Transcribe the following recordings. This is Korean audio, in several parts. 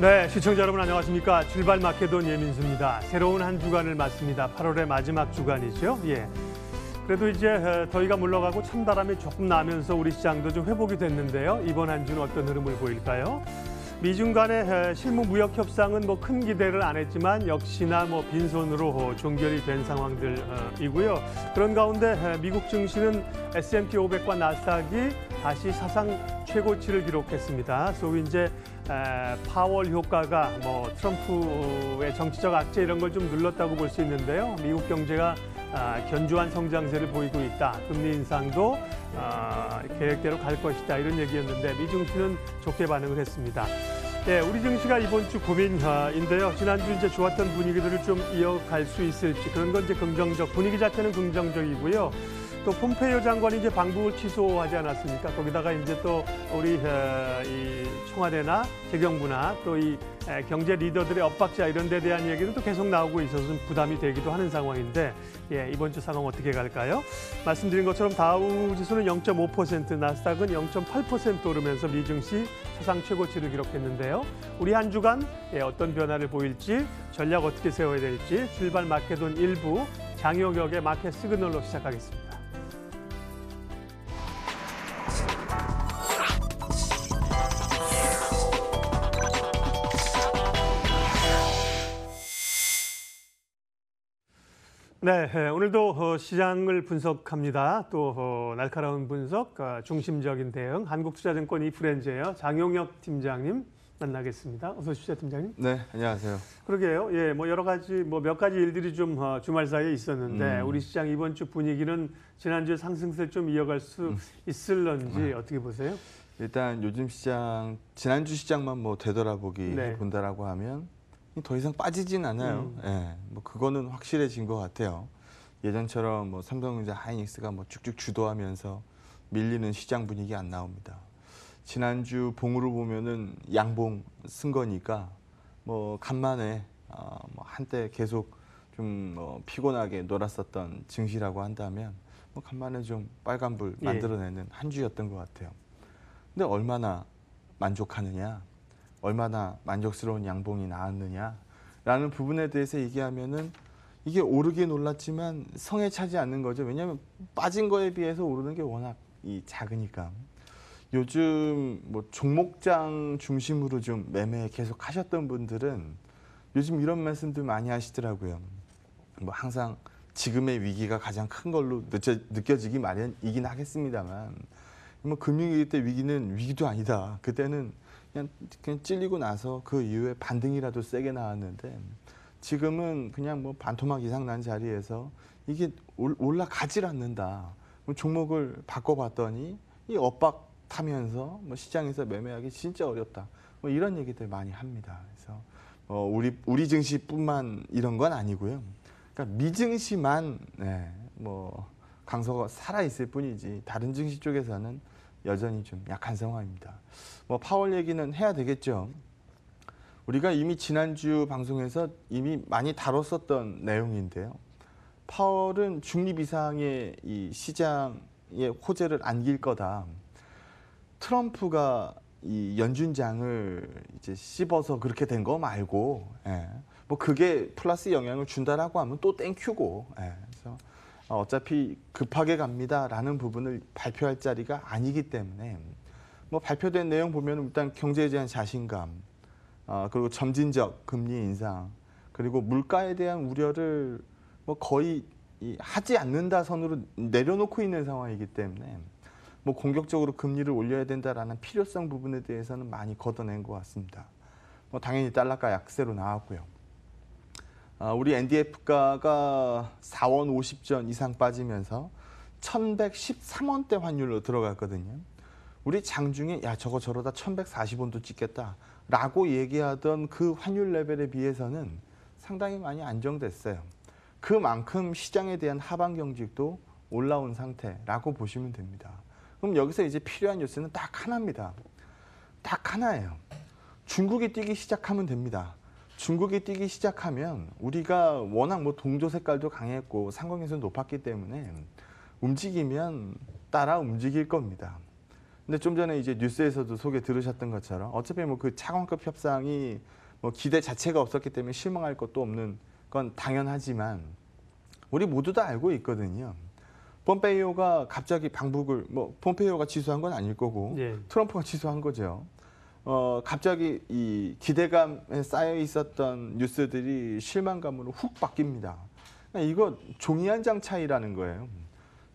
네, 시청자 여러분 안녕하십니까. 출발 마케돈 예민수입니다. 새로운 한 주간을 맞습니다. 8월의 마지막 주간이죠. 예. 그래도 이제 더위가 물러가고 찬바람이 조금 나면서 우리 시장도 좀 회복이 됐는데요. 이번 한 주는 어떤 흐름을 보일까요? 미중 간의 실무 무역 협상은 뭐 큰 기대를 안 했지만 역시나 뭐 빈손으로 종결이 된 상황들이고요. 그런 가운데 미국 증시는 S&P 500과 나스닥이 다시 사상 최고치를 기록했습니다. 소위 이제 파월 효과가 뭐 트럼프의 정치적 악재 이런 걸 좀 눌렀다고 볼 수 있는데요. 미국 경제가 견조한 성장세를 보이고 있다. 금리 인상도 계획대로 갈 것이다. 이런 얘기였는데 미증시는 좋게 반응을 했습니다. 네, 우리 증시가 이번 주 고민인데요. 지난주 이제 좋았던 분위기들을 좀 이어갈 수 있을지 그런 건 이제 긍정적 분위기 자체는 긍정적이고요. 또 폼페이오 장관이 이제 방북을 취소하지 않았습니까? 거기다가 이제 또 우리 이 청와대나 재경부나 또 이 경제 리더들의 엇박자 이런 데 대한 얘기는 또 계속 나오고 있어서 좀 부담이 되기도 하는 상황인데 예, 이번 주 상황 어떻게 갈까요? 말씀드린 것처럼 다우 지수는 0.5%, 나스닥은 0.8% 오르면서 미증시 사상 최고치를 기록했는데요. 우리 한 주간 어떤 변화를 보일지 전략 어떻게 세워야 될지 출발 마케돈 1부 장효격의 마켓 시그널로 시작하겠습니다. 네, 오늘도 시장을 분석합니다. 또 날카로운 분석, 중심적인 대응, 한국투자증권 이프렌즈예요. 장용혁 팀장님 만나겠습니다. 어서 오십시오, 팀장님. 네, 안녕하세요. 그러게요. 예, 뭐 여러 가지, 뭐 몇 가지 일들이 좀 주말 사이에 있었는데 우리 시장 이번 주 분위기는 지난주에 상승세를 좀 이어갈 수 있을런지 어떻게 보세요? 일단 요즘 시장, 지난주 시장만 뭐 되돌아보기 네. 본다라고 하면 더 이상 빠지진 않아요. 예, 뭐 그거는 확실해진 것 같아요. 예전처럼 뭐 삼성전자, 하이닉스가 뭐 쭉쭉 주도하면서 밀리는 시장 분위기 안 나옵니다. 지난주 봉으로 보면은 양봉 쓴 거니까 뭐 간만에 뭐 한때 계속 좀 피곤하게 놀았었던 증시라고 한다면 뭐 간만에 좀 빨간불 만들어내는 한 주였던 것 같아요. 근데 얼마나 만족하느냐? 얼마나 만족스러운 양봉이 나왔느냐라는 부분에 대해서 얘기하면은 이게 오르긴 올랐지만 성에 차지 않는 거죠. 왜냐하면 빠진 거에 비해서 오르는 게 워낙 작으니까. 요즘 뭐 종목장 중심으로 좀 매매 계속 하셨던 분들은 요즘 이런 말씀들 많이 하시더라고요. 뭐 항상 지금의 위기가 가장 큰 걸로 느껴지기 마련이긴 하겠습니다만 뭐 금융위기 때 위기는 위기도 아니다. 그때는 그냥 찔리고 나서 그 이후에 반등이라도 세게 나왔는데 지금은 그냥 뭐 반토막 이상 난 자리에서 이게 올라가질 않는다. 종목을 바꿔봤더니 이 엇박 타면서 뭐 시장에서 매매하기 진짜 어렵다. 뭐 이런 얘기들 많이 합니다. 그래서 우리 증시뿐만 이런 건 아니고요. 그러니까 미증시만 뭐 강서가 살아 있을 뿐이지 다른 증시 쪽에서는 여전히 좀 약한 상황입니다. 뭐 파월 얘기는 해야 되겠죠. 우리가 이미 지난주 방송에서 이미 많이 다뤘었던 내용인데요. 파월은 중립 이상의 이 시장의 호재를 안길 거다. 트럼프가 이 연준장을 이제 씹어서 그렇게 된 거 말고, 뭐 그게 플러스 영향을 준다라고 하면 또 땡큐고, 그래서 어차피 급하게 갑니다라는 부분을 발표할 자리가 아니기 때문에 뭐 발표된 내용 보면 일단 경제에 대한 자신감, 그리고 점진적 금리 인상, 그리고 물가에 대한 우려를 뭐 거의 하지 않는다 선으로 내려놓고 있는 상황이기 때문에 뭐 공격적으로 금리를 올려야 된다라는 필요성 부분에 대해서는 많이 걷어낸 것 같습니다. 뭐 당연히 달러가 약세로 나왔고요. 우리 NDF가가 4원 50전 이상 빠지면서 1113원대 환율로 들어갔거든요. 우리 장중에 야 저거 저러다 1140원도 찍겠다라고 얘기하던 그 환율 레벨에 비해서는 상당히 많이 안정됐어요. 그만큼 시장에 대한 하방 경직도 올라온 상태라고 보시면 됩니다. 그럼 여기서 이제 필요한 뉴스는 딱 하나입니다. 딱 하나예요. 중국이 뛰기 시작하면 됩니다. 중국이 뛰기 시작하면 우리가 워낙 뭐 동조 색깔도 강했고 상공에서 높았기 때문에 움직이면 따라 움직일 겁니다. 근데 좀 전에 이제 뉴스에서도 소개 들으셨던 것처럼 어차피 뭐 그 차관급 협상이 뭐 기대 자체가 없었기 때문에 실망할 것도 없는 건 당연하지만 우리 모두 다 알고 있거든요. 폼페이오가 갑자기 방북을 뭐 폼페이오가 취소한 건 아닐 거고 예. 트럼프가 취소한 거죠. 갑자기 이 기대감에 쌓여 있었던 뉴스들이 실망감으로 훅 바뀝니다. 그러니까 이거 종이 한 장 차이라는 거예요.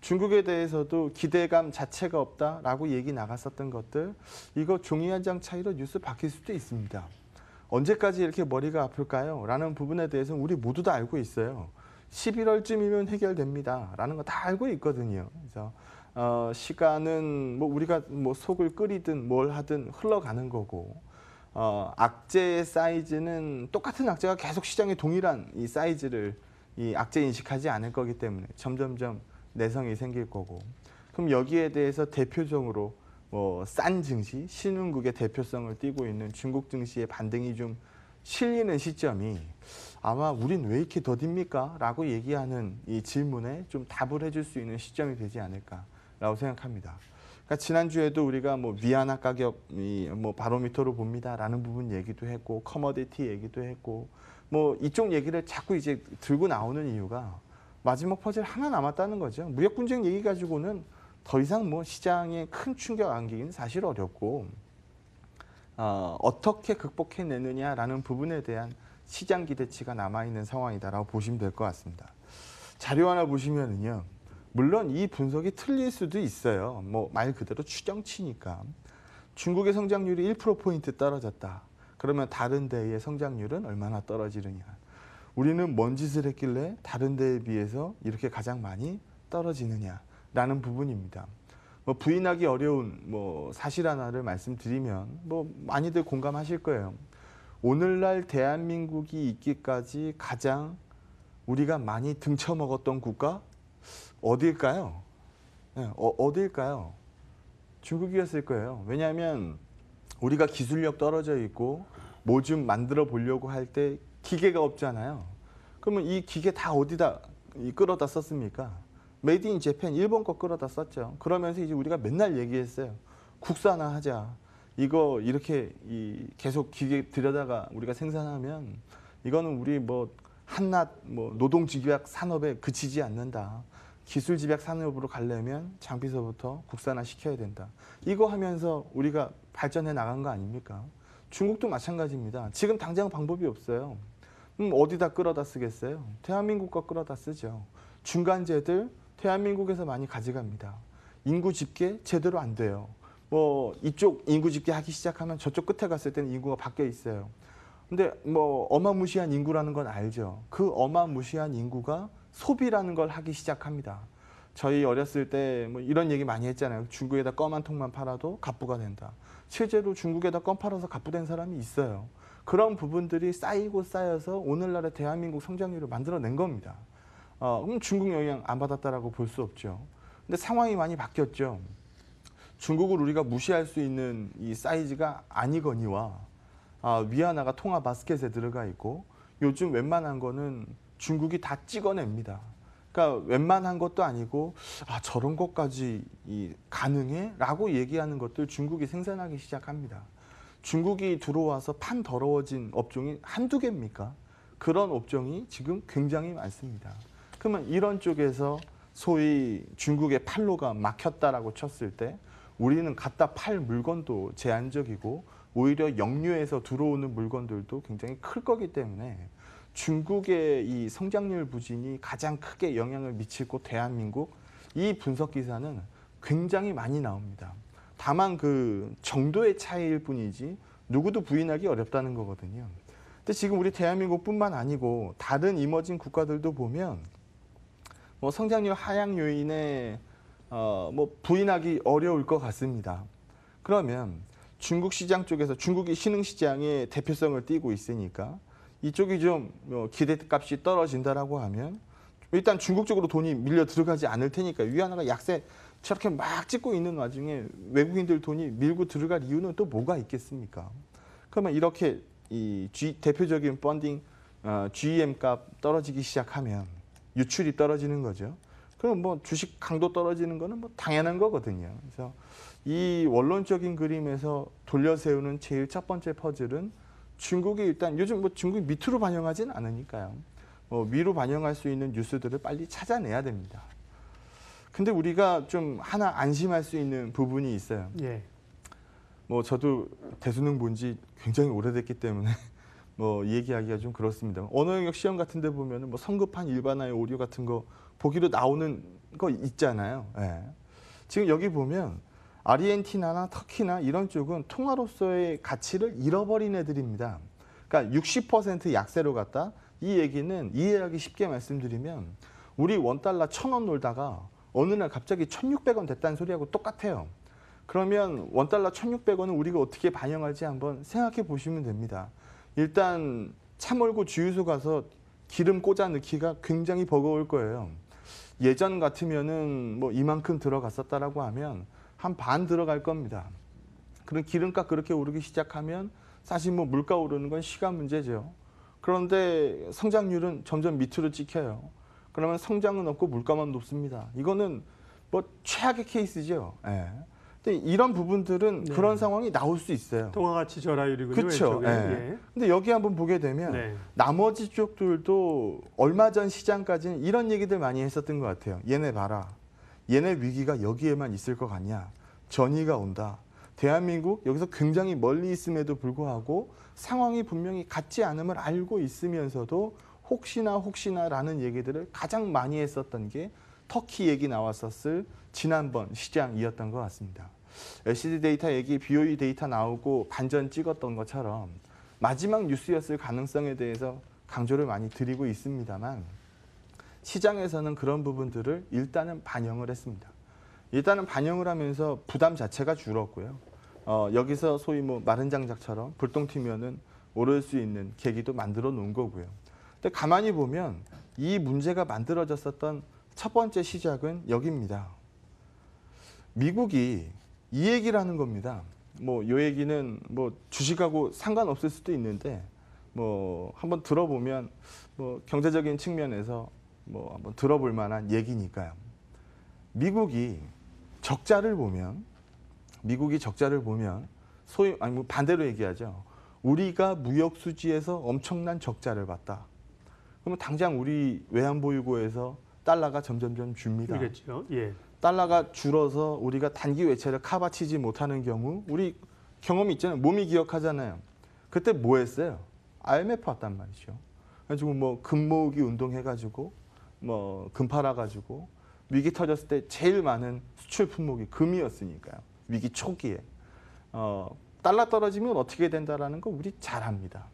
중국에 대해서도 기대감 자체가 없다라고 얘기 나갔었던 것들, 이거 종이 한 장 차이로 뉴스 바뀔 수도 있습니다. 언제까지 이렇게 머리가 아플까요? 라는 부분에 대해서는 우리 모두 다 알고 있어요. 11월쯤이면 해결됩니다. 라는 거 다 알고 있거든요. 그래서 시간은 뭐 우리가 뭐 속을 끓이든 뭘 하든 흘러가는 거고, 악재의 사이즈는 똑같은 악재가 계속 시장에 동일한 이 사이즈를 이 악재 인식하지 않을 거기 때문에 점점점 내성이 생길 거고, 그럼 여기에 대해서 대표적으로 뭐 싼 증시, 신흥국의 대표성을 띠고 있는 중국 증시의 반등이 좀 실리는 시점이 아마 우린 왜 이렇게 더딥니까? 라고 얘기하는 이 질문에 좀 답을 해줄 수 있는 시점이 되지 않을까라고 생각합니다. 그러니까 지난주에도 우리가 뭐 위안화 가격이 뭐 바로미터로 봅니다라는 부분 얘기도 했고, 커머디티 얘기도 했고, 뭐 이쪽 얘기를 자꾸 이제 들고 나오는 이유가 마지막 퍼즐 하나 남았다는 거죠. 무역 분쟁 얘기 가지고는 더 이상 뭐 시장에 큰 충격 안기기는 사실 어렵고, 어떻게 극복해내느냐라는 부분에 대한 시장 기대치가 남아있는 상황이다라고 보시면 될 것 같습니다. 자료 하나 보시면은요, 물론 이 분석이 틀릴 수도 있어요. 뭐 말 그대로 추정치니까. 중국의 성장률이 1%포인트 떨어졌다. 그러면 다른 데의 성장률은 얼마나 떨어지느냐. 우리는 뭔 짓을 했길래 다른 데에 비해서 이렇게 가장 많이 떨어지느냐라는 부분입니다. 뭐 부인하기 어려운 뭐 사실 하나를 말씀드리면 뭐 많이들 공감하실 거예요. 오늘날 대한민국이 있기까지 가장 우리가 많이 등쳐먹었던 국가 어딜까요? 네, 어딜까요? 중국이었을 거예요. 왜냐하면 우리가 기술력 떨어져 있고 뭐 좀 만들어 보려고 할 때 기계가 없잖아요. 그러면 이 기계 다 어디다 끌어다 썼습니까? 메이드 인 재팬, 일본 거 끌어다 썼죠. 그러면서 이제 우리가 맨날 얘기했어요. 국산화하자. 이거 이렇게 계속 기계 들여다가 우리가 생산하면 이거는 우리 뭐 한낱 뭐 노동 집약 산업에 그치지 않는다. 기술 집약 산업으로 가려면 장비서부터 국산화 시켜야 된다. 이거 하면서 우리가 발전해 나간 거 아닙니까? 중국도 마찬가지입니다. 지금 당장 방법이 없어요. 어디다 끌어다 쓰겠어요? 대한민국 거 끌어다 쓰죠. 중간재들 대한민국에서 많이 가져갑니다. 인구 집계 제대로 안 돼요. 뭐 이쪽 인구 집계 하기 시작하면 저쪽 끝에 갔을 때는 인구가 바뀌어 있어요. 근데 뭐 어마무시한 인구라는 건 알죠. 그 어마무시한 인구가 소비라는 걸 하기 시작합니다. 저희 어렸을 때 뭐 이런 얘기 많이 했잖아요. 중국에다 껌 한 통만 팔아도 갑부가 된다. 실제로 중국에다 껌 팔아서 갑부된 사람이 있어요. 그런 부분들이 쌓이고 쌓여서 오늘날의 대한민국 성장률을 만들어낸 겁니다. 그럼 중국 영향 안 받았다라고 볼 수 없죠. 근데 상황이 많이 바뀌었죠. 중국을 우리가 무시할 수 있는 이 사이즈가 아니거니와 위안화가 통화 바스켓에 들어가 있고, 요즘 웬만한 거는 중국이 다 찍어냅니다. 그러니까 웬만한 것도 아니고 저런 것까지 가능해? 라고 얘기하는 것들 중국이 생산하기 시작합니다. 중국이 들어와서 판 더러워진 업종이 한두 개입니까? 그런 업종이 지금 굉장히 많습니다. 그러면 이런 쪽에서 소위 중국의 판로가 막혔다라고 쳤을 때 우리는 갖다 팔 물건도 제한적이고 오히려 역류해서 들어오는 물건들도 굉장히 클 거기 때문에 중국의 이 성장률 부진이 가장 크게 영향을 미칠 곳 대한민국, 이 분석 기사는 굉장히 많이 나옵니다. 다만 그 정도의 차이일 뿐이지 누구도 부인하기 어렵다는 거거든요. 근데 지금 우리 대한민국뿐만 아니고 다른 이머징 국가들도 보면 뭐 성장률 하향 요인에 뭐 부인하기 어려울 것 같습니다. 그러면 중국 시장 쪽에서 중국이 신흥 시장의 대표성을 띠고 있으니까 이쪽이 좀 기대값이 떨어진다라고 하면 일단 중국 쪽으로 돈이 밀려 들어가지 않을 테니까 위안화가 약세 저렇게 막 찍고 있는 와중에 외국인들 돈이 밀고 들어갈 이유는 또 뭐가 있겠습니까? 그러면 이렇게 대표적인 펀딩 GEM 값 떨어지기 시작하면 유출이 떨어지는 거죠. 그럼 뭐 주식 강도 떨어지는 거는 뭐 당연한 거거든요. 그래서 이 원론적인 그림에서 돌려 세우는 제일 첫 번째 퍼즐은 중국이 일단 요즘 뭐 중국이 밑으로 반영하진 않으니까요. 위로 반영할 수 있는 뉴스들을 빨리 찾아내야 됩니다. 근데 우리가 좀 하나 안심할 수 있는 부분이 있어요. 예. 뭐 저도 대수능 본 지 굉장히 오래됐기 때문에 뭐 얘기하기가 좀 그렇습니다. 언어 영역 시험 같은 데 보면은 뭐 성급한 일반화의 오류 같은 거 보기로 나오는 거 있잖아요. 예. 지금 여기 보면 아르헨티나나 터키나 이런 쪽은 통화로서의 가치를 잃어버린 애들입니다. 그러니까 60% 약세로 갔다. 이 얘기는 이해하기 쉽게 말씀드리면 우리 원달러 1,000원 놀다가 어느 날 갑자기 1,600원 됐다는 소리하고 똑같아요. 그러면 원달러 1,600원은 우리가 어떻게 반영할지 한번 생각해 보시면 됩니다. 일단 차 몰고 주유소 가서 기름 꽂아 넣기가 굉장히 버거울 거예요. 예전 같으면은 뭐 이만큼 들어갔었다라고 하면 한 반 들어갈 겁니다. 그런 기름값 그렇게 오르기 시작하면 사실 뭐 물가 오르는 건 시간 문제죠. 그런데 성장률은 점점 밑으로 찍혀요. 그러면 성장은 없고 물가만 높습니다. 이거는 뭐 최악의 케이스죠. 예. 근데 이런 부분들은 네. 그런 상황이 나올 수 있어요. 통화가치 절하율이군요. 그렇죠. 왼쪽에. 예. 근데 여기 한번 보게 되면 네. 나머지 쪽들도 얼마 전 시장까지는 이런 얘기들 많이 했었던 것 같아요. 얘네 봐라. 얘네 위기가 여기에만 있을 것 같냐. 전이가 온다. 대한민국 여기서 굉장히 멀리 있음에도 불구하고 상황이 분명히 같지 않음을 알고 있으면서도 혹시나라는 얘기들을 가장 많이 했었던 게 터키 얘기 나왔었을 지난번 시장이었던 것 같습니다. LCD 데이터 얘기, BOE 데이터 나오고 반전 찍었던 것처럼 마지막 뉴스였을 가능성에 대해서 강조를 많이 드리고 있습니다만 시장에서는 그런 부분들을 일단은 반영을 했습니다. 일단은 반영을 하면서 부담 자체가 줄었고요. 여기서 소위 뭐 마른 장작처럼 불똥 튀면은 오를 수 있는 계기도 만들어 놓은 거고요. 근데 가만히 보면 이 문제가 만들어졌었던 첫 번째 시작은 여기입니다. 미국이 이 얘기를 하는 겁니다. 뭐 이 얘기는 뭐 주식하고 상관없을 수도 있는데 뭐 한번 들어보면 뭐 경제적인 측면에서 뭐 한번 들어볼 만한 얘기니까요. 미국이 적자를 보면 소위 아니 뭐 반대로 얘기하죠. 우리가 무역 수지에서 엄청난 적자를 봤다. 그러면 당장 우리 외환보유고에서 달러가 점점점 줍니다. 그렇죠. 예. 달러가 줄어서 우리가 단기 외채를 커버치지 못하는 경우 우리 경험이 있잖아요. 몸이 기억하잖아요. 그때 뭐 했어요? IMF 왔단 말이죠. 그래가지고 뭐 금 모으기 운동해가지고 뭐 금 팔아가지고 위기 터졌을 때 제일 많은 수출 품목이 금이었으니까요. 위기 초기에. 달러 떨어지면 어떻게 된다라는 거 우리 잘 압니다.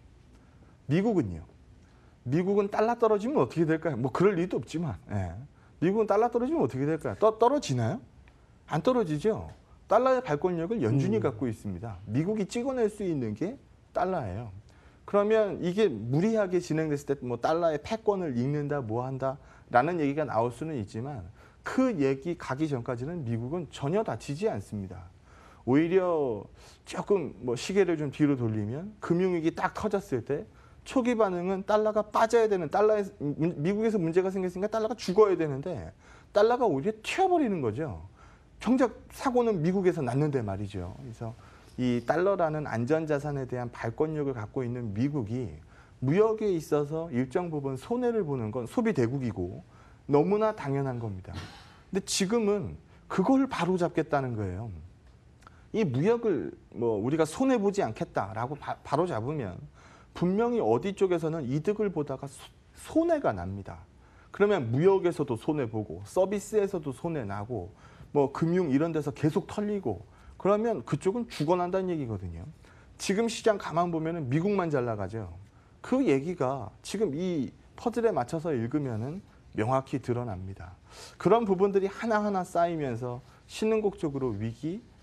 미국은요. 미국은 달러 떨어지면 어떻게 될까요? 뭐 그럴 리도 없지만. 예. 미국은 달러 떨어지면 어떻게 될까요? 떨어지나요? 안 떨어지죠. 달러의 발권력을 연준이 갖고 있습니다. 미국이 찍어낼 수 있는 게 달러예요. 그러면 이게 무리하게 진행됐을 때 뭐 달러의 패권을 읽는다, 뭐 한다라는 얘기가 나올 수는 있지만 그 얘기 가기 전까지는 미국은 전혀 다치지 않습니다. 오히려 조금 뭐 시계를 좀 뒤로 돌리면 금융위기 딱 터졌을 때 초기 반응은 달러가 빠져야 되는 미국에서 문제가 생겼으니까 달러가 죽어야 되는데 달러가 오히려 튀어버리는 거죠. 정작 사고는 미국에서 났는데 말이죠. 그래서 이 달러라는 안전자산에 대한 발권력을 갖고 있는 미국이 무역에 있어서 일정 부분 손해를 보는 건 소비 대국이고 너무나 당연한 겁니다. 근데 지금은 그걸 바로잡겠다는 거예요. 이 무역을 뭐 우리가 손해보지 않겠다라고 바로 잡으면 분명히 어디 쪽에서는 이득을 보다가 손해가 납니다. 그러면 무역에서도 손해보고 서비스에서도 손해나고 뭐 금융 이런 데서 계속 털리고 그러면 그쪽은 죽어난다는 얘기거든요. 지금 시장 가만 보면은 미국만 잘 나가죠. 그 얘기가 지금 이 퍼즐에 맞춰서 읽으면은 명확히 드러납니다. 그런 부분들이 하나하나 쌓이면서 신흥국적으로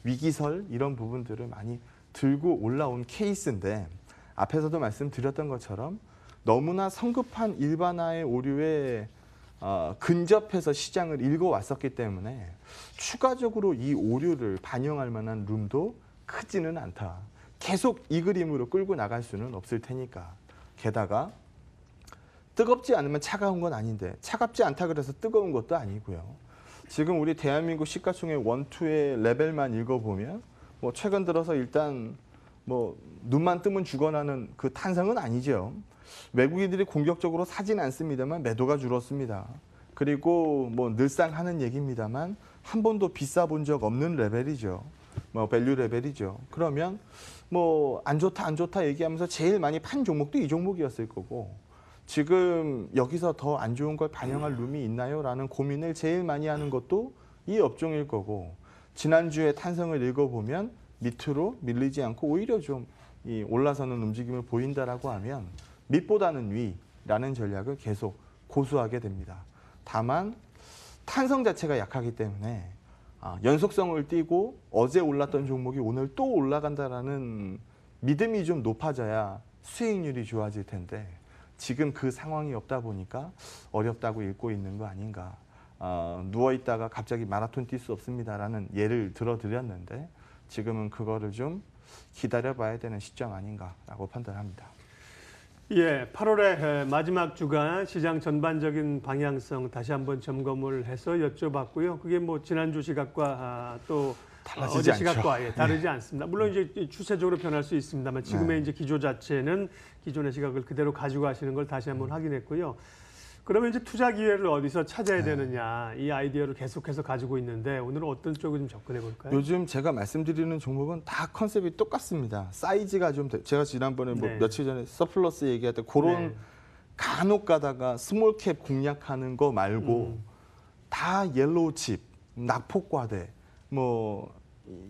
위기설 이런 부분들을 많이 들고 올라온 케이스인데 앞에서도 말씀드렸던 것처럼 너무나 성급한 일반화의 오류에 근접해서 시장을 읽어왔었기 때문에 추가적으로 이 오류를 반영할 만한 룸도 크지는 않다. 계속 이 그림으로 끌고 나갈 수는 없을 테니까. 게다가 뜨겁지 않으면 차가운 건 아닌데 차갑지 않다 그래서 뜨거운 것도 아니고요. 지금 우리 대한민국 시가총액 원투의 레벨만 읽어보면 뭐 최근 들어서 일단 뭐 눈만 뜨면 죽어나는 그 탄성은 아니죠. 외국인들이 공격적으로 사진 않습니다만 매도가 줄었습니다. 그리고 뭐 늘상 하는 얘기입니다만 한 번도 비싸 본 적 없는 레벨이죠. 뭐 밸류 레벨이죠. 그러면 뭐 안 좋다 얘기하면서 제일 많이 판 종목도 이 종목이었을 거고 지금 여기서 더 안 좋은 걸 반영할 룸이 있나요?라는 고민을 제일 많이 하는 것도 이 업종일 거고 지난주에 탄성을 읽어보면 밑으로 밀리지 않고 오히려 좀 이 올라서는 움직임을 보인다라고 하면 밑보다는 위라는 전략을 계속 고수하게 됩니다. 다만 탄성 자체가 약하기 때문에 연속성을 띠고 어제 올랐던 종목이 오늘 또 올라간다라는 믿음이 좀 높아져야 수익률이 좋아질 텐데 지금 그 상황이 없다 보니까 어렵다고 읽고 있는 거 아닌가. 누워있다가 갑자기 마라톤 뛸 수 없습니다라는 예를 들어드렸는데 지금은 그거를 좀 기다려봐야 되는 시점 아닌가라고 판단합니다. 예, 8월의 마지막 주간 시장 전반적인 방향성 다시 한번 점검을 해서 여쭤봤고요. 그게 뭐 지난주 시각과 또 달라지지 어제 시각과 않죠. 다르지 않습니다. 물론 이제 추세적으로 변할 수 있습니다만 지금의 네. 이제 기조 자체는 기존의 시각을 그대로 가지고 가시는 걸 다시 한번 확인했고요. 그러면 이제 투자 기회를 어디서 찾아야 되느냐 이 아이디어를 계속해서 가지고 있는데 오늘은 어떤 쪽을 좀 접근해 볼까요? 요즘 제가 말씀드리는 종목은 다 컨셉이 똑같습니다. 사이즈가 좀 제가 지난번에 뭐 네. 며칠 전에 서플러스 얘기할 때 그런 네. 간혹 가다가 스몰캡 공략하는 거 말고 다 옐로우 칩, 낙폭과대 뭐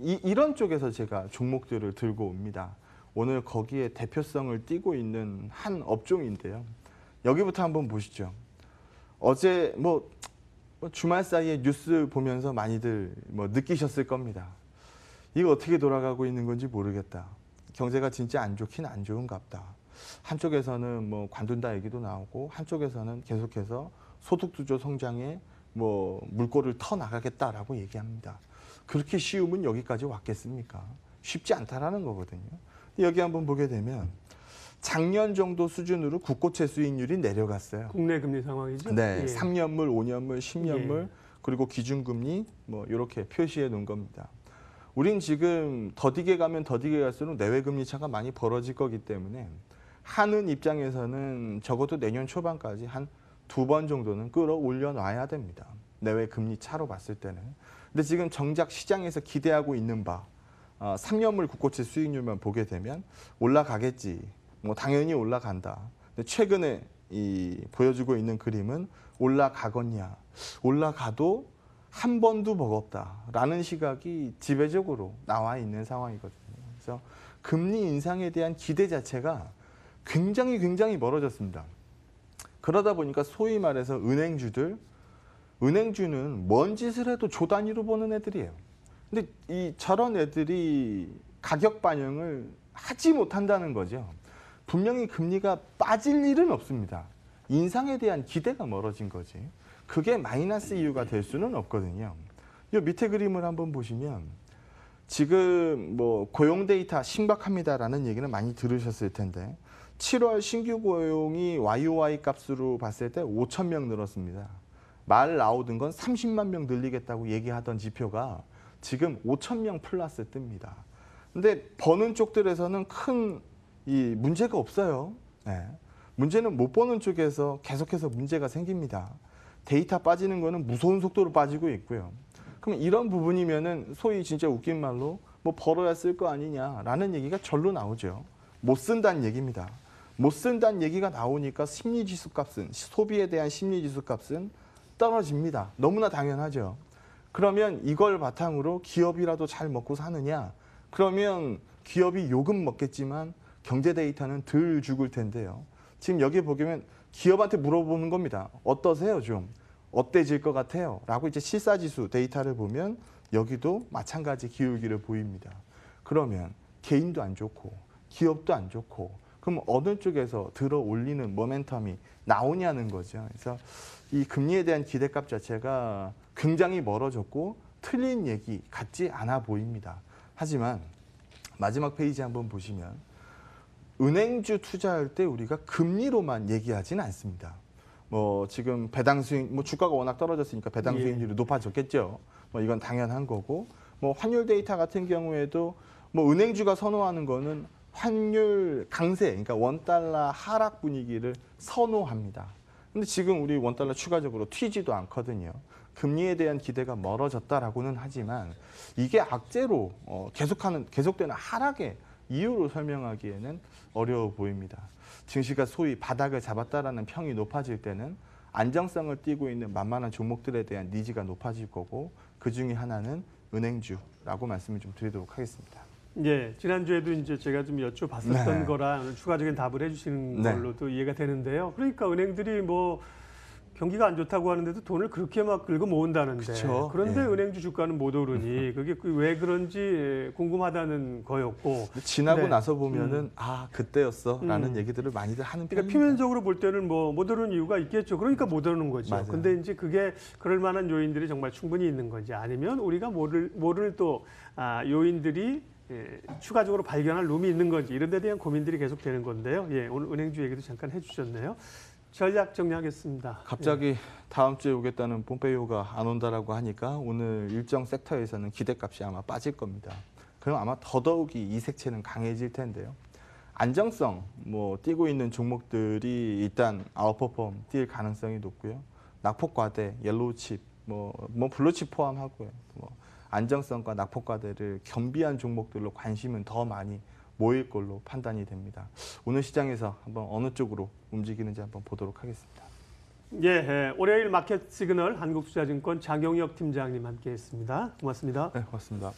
이런 쪽에서 제가 종목들을 들고 옵니다. 오늘 거기에 대표성을 띠고 있는 한 업종인데요. 여기부터 한번 보시죠. 어제 뭐 주말 사이에 뉴스 보면서 많이들 뭐 느끼셨을 겁니다. 이거 어떻게 돌아가고 있는 건지 모르겠다. 경제가 진짜 안 좋긴 안 좋은갑다. 한쪽에서는 뭐 관둔다 얘기도 나오고 한쪽에서는 계속해서 소득주도 성장에 뭐 물꼬를 터 나가겠다라고 얘기합니다. 그렇게 쉬우면 여기까지 왔겠습니까? 쉽지 않다라는 거거든요. 여기 한번 보게 되면 작년 정도 수준으로 국고채 수익률이 내려갔어요. 국내 금리 상황이죠? 네, 예. 3년물, 5년물, 10년물 예. 그리고 기준금리 뭐 이렇게 표시해 놓은 겁니다. 우린 지금 더디게 가면 더디게 갈수록 내외 금리 차가 많이 벌어질 거기 때문에 하는 입장에서는 적어도 내년 초반까지 한 2번 정도는 끌어올려 놔야 됩니다. 내외 금리 차로 봤을 때는. 근데 지금 정작 시장에서 기대하고 있는 바 3년물 국고채 수익률만 보게 되면 올라가겠지. 뭐 당연히 올라간다. 근데 최근에 보여주고 있는 그림은 올라가겠냐. 올라가도 한 번도 버겁다라는 시각이 지배적으로 나와 있는 상황이거든요. 그래서 금리 인상에 대한 기대 자체가 굉장히 멀어졌습니다. 그러다 보니까 소위 말해서 은행주는 뭔 짓을 해도 조 단위로 보는 애들이에요. 근데 저런 애들이 가격 반영을 하지 못한다는 거죠. 분명히 금리가 빠질 일은 없습니다. 인상에 대한 기대가 멀어진 거지. 그게 마이너스 이유가 될 수는 없거든요. 이 밑에 그림을 한번 보시면 지금 뭐 고용 데이터 심각합니다라는 얘기는 많이 들으셨을 텐데 7월 신규 고용이 YOY 값으로 봤을 때 5천 명 늘었습니다. 말 나오던 건 30만 명 늘리겠다고 얘기하던 지표가 지금 5천 명 플러스 뜹니다. 근데 버는 쪽들에서는 큰 문제가 없어요. 네. 문제는 못 버는 쪽에서 계속해서 문제가 생깁니다. 데이터 빠지는 거는 무서운 속도로 빠지고 있고요. 그럼 이런 부분이면은 소위 진짜 웃긴 말로 뭐 벌어야 쓸 거 아니냐라는 얘기가 절로 나오죠. 못 쓴다는 얘기입니다. 못 쓴다는 얘기가 나오니까 심리지수 값은 소비에 대한 심리지수 값은 떨어집니다. 너무나 당연하죠. 그러면 이걸 바탕으로 기업이라도 잘 먹고 사느냐? 그러면 기업이 요금 먹겠지만 경제 데이터는 덜 죽을 텐데요. 지금 여기 보면 기업한테 물어보는 겁니다. 어떠세요 좀? 어때질 것 같아요? 라고 이제 실사지수 데이터를 보면 여기도 마찬가지 기울기를 보입니다. 그러면 개인도 안 좋고 기업도 안 좋고 그럼 어느 쪽에서 들어 올리는 모멘텀이 나오냐는 거죠. 그래서 이 금리에 대한 기대값 자체가 굉장히 멀어졌고 틀린 얘기 같지 않아 보입니다. 하지만 마지막 페이지 한번 보시면 은행주 투자할 때 우리가 금리로만 얘기하지는 않습니다. 뭐 지금 배당 수익, 뭐 주가가 워낙 떨어졌으니까 배당 예. 수익률이 높아졌겠죠. 뭐 이건 당연한 거고, 뭐 환율 데이터 같은 경우에도 뭐 은행주가 선호하는 거는 환율 강세, 그러니까 원달러 하락 분위기를 선호합니다. 근데 지금 우리 원달러 추가적으로 튀지도 않거든요. 금리에 대한 기대가 멀어졌다라고는 하지만 이게 악재로 계속되는 하락의 이유로 설명하기에는 어려워 보입니다. 증시가 소위 바닥을 잡았다라는 평이 높아질 때는 안정성을 띠고 있는 만만한 종목들에 대한 니즈가 높아질 거고, 그 중에 하나는 은행주라고 말씀을 좀 드리도록 하겠습니다. 예, 지난주에도 이제 제가 좀 여쭤봤었던 네. 거라 오늘 추가적인 답을 해주시는 네. 걸로도 이해가 되는데요. 그러니까 은행들이 뭐 경기가 안 좋다고 하는데도 돈을 그렇게 막 긁어 모은다는데, 그쵸. 그런데 예. 은행주 주가는 못 오르니 그게 왜 그런지 궁금하다는 거였고. 지나고 네. 나서 보면은 아 그때였어라는 얘기들을 많이들 하는 그러니까 편입니다. 표면적으로 볼 때는 뭐 못 오르는 이유가 있겠죠. 그러니까 못 오르는 거죠. 맞아요. 근데 이제 그게 그럴 만한 요인들이 정말 충분히 있는 건지, 아니면 우리가 모를 또 요인들이 추가적으로 발견할 룸이 있는 건지, 이런 데 대한 고민들이 계속 되는 건데요. 예, 오늘 은행주 얘기도 잠깐 해주셨네요. 전략 정리하겠습니다. 갑자기 다음 주에 오겠다는 폼페이오가 안 온다라고 하니까 오늘 일정 섹터에서는 기대값이 아마 빠질 겁니다. 그럼 아마 더더욱이 이 색채는 강해질 텐데요. 안정성, 뭐 뛰고 있는 종목들이 일단 아웃퍼폼 뛸 가능성이 높고요. 낙폭과대, 옐로우칩, 뭐 블루칩 포함하고요. 뭐 안정성과 낙폭과대를 겸비한 종목들로 관심은 더 많이 모일 걸로 판단이 됩니다. 오늘 시장에서 한번 어느 쪽으로 움직이는지 한번 보도록 하겠습니다. 예, 월요일 마켓 시그널 한국투자증권 장용혁 팀장님 함께했습니다. 고맙습니다. 네, 고맙습니다.